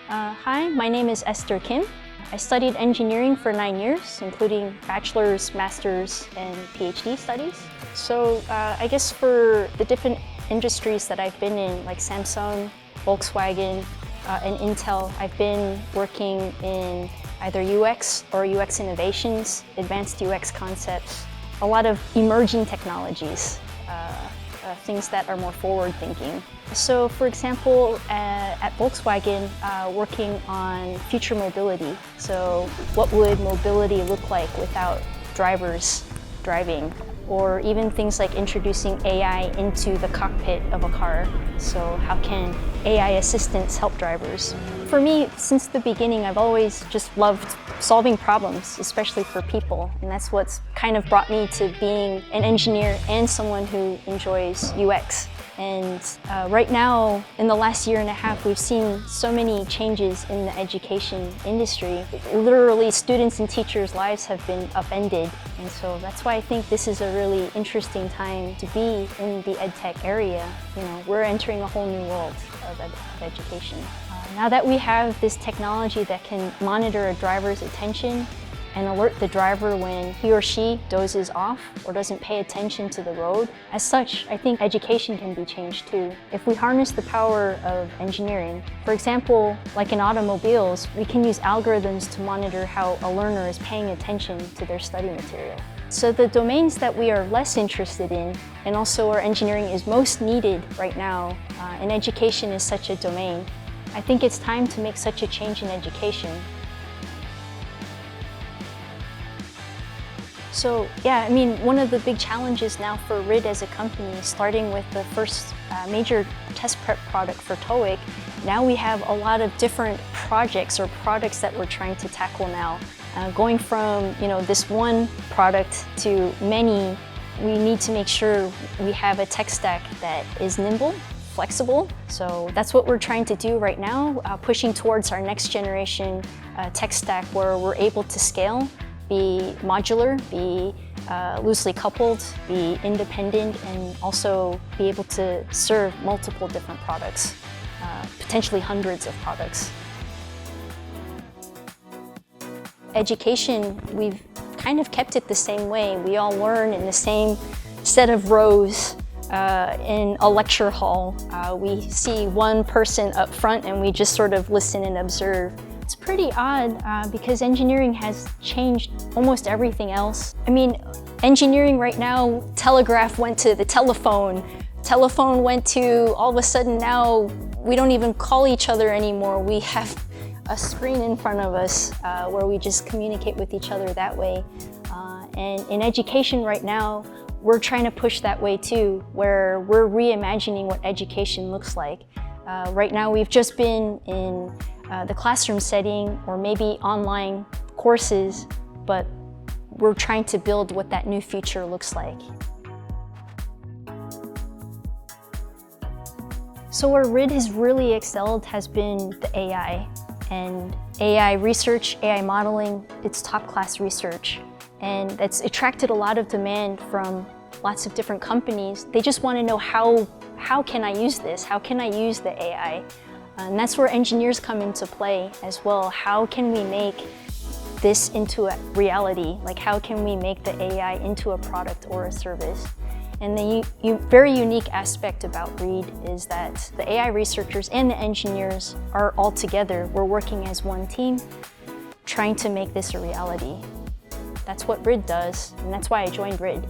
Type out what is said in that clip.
Hi, my name is Esther Kim. I studied engineering for 9 years, including bachelor's, master's, and PhD studies. So I guess for the different industries that I've been in, like Samsung, Volkswagen, and Intel, I've been working in either UX or UX innovations, advanced UX concepts, a lot of emerging technologies, things that are more forward-thinking. So for example, at Volkswagen, working on future mobility. So what would mobility look like without drivers driving? Or even things like introducing AI into the cockpit of a car. So how can AI assistants help drivers? For me, since the beginning, I've always just loved solving problems, especially for people. And that's what's kind of brought me to being an engineer and someone who enjoys UX. And right now, in the last year and a half, we've seen so many changes in the education industry. Literally, students and teachers' lives have been upended. And so that's why I think this is a really interesting time to be in the EdTech area. You know, we're entering a whole new world of education. Now that we have this technology that can monitor a driver's attention and alert the driver when he or she dozes off or doesn't pay attention to the road. As such, I think education can be changed too. If we harness the power of engineering, for example, like in automobiles, we can use algorithms to monitor how a learner is paying attention to their study material. So the domains that we are less interested in, and also where engineering is most needed right now, and education is such a domain, I think it's time to make such a change in education. So yeah, I mean, one of the big challenges now for Riiid as a company, starting with the first major test prep product for TOEIC, now we have a lot of different projects or products that we're trying to tackle now. Going from this one product to many, we need to make sure we have a tech stack that is nimble, flexible. So that's what we're trying to do right now, pushing towards our next generation tech stack where we're able to scale, be modular, be loosely coupled, be independent, and also be able to serve multiple different products, potentially hundreds of products. Education, we've kind of kept it the same way. We all learn in the same set of rows in a lecture hall. We see one person up front and we just sort of listen and observe. It's pretty odd because engineering has changed almost everything else. I mean, engineering right now, telegraph went to the telephone. Telephone went to, all of a sudden now, we don't even call each other anymore. We have a screen in front of us where we just communicate with each other that way. And in education right now, we're trying to push that way too, where we're reimagining what education looks like. Right now, we've just been in the classroom setting or maybe online courses, but we're trying to build what that new future looks like. So where Riiid has really excelled has been the AI. And AI research, AI modeling, it's top-class research. And that's attracted a lot of demand from lots of different companies. They just want to know how can I use this? How can I use the AI? And that's where engineers come into play as well. How can we make this into a reality? Like how can we make the AI into a product or a service? And the very unique aspect about Riiid is that the AI researchers and the engineers are all together. We're working as one team, trying to make this a reality. That's what Riiid does, and that's why I joined Riiid.